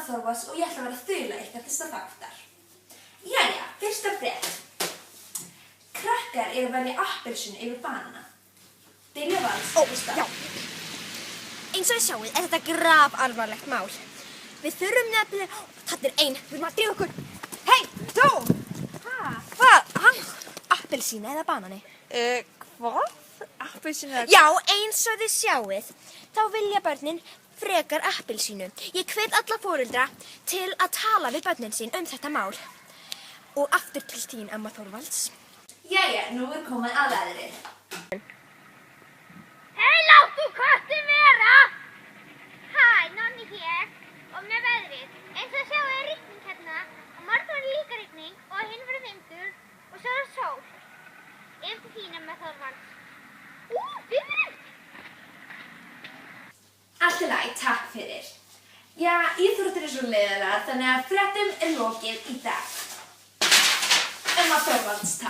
Þorvalds og ég ætla að vera að þula ykkar þessa þáttar. Jæja, fyrsta frétt. Krakkar eru að velja appelsínu yfir banana. Diljá Valls, fyrsta. Já. Eins og þið sjáið þetta grafalvarlegt mál. Við þurfum nefnilega... Þarna ein, við þurfum að drífa okkur. Hei, þú! Hvað? Appelsína eða banani? Hvað? Appelsínu eða... Já, eins og þið sjáið. Þá vilja börnin frekar appelsínu. Ég hvet alla foreldra til að tala við börnin sín þetta mál. Og aftur til þín, amma Þorvalds. Jæja, nú komið að veðrið. Hei, láttu köttin vera! Hæ, Nonni hér og með veðrið. Eins og sjáu rigning hérna og morgun líka rigning og hinn verður vindur og svo sól. Yfir til þín, amma Þorvalds. Fiðrið! Allt í lagi, takk fyrir. Já, íþróttir svo leiðilegar, þannig að fréttum lokið í dag. Amma Þorvalds, takk.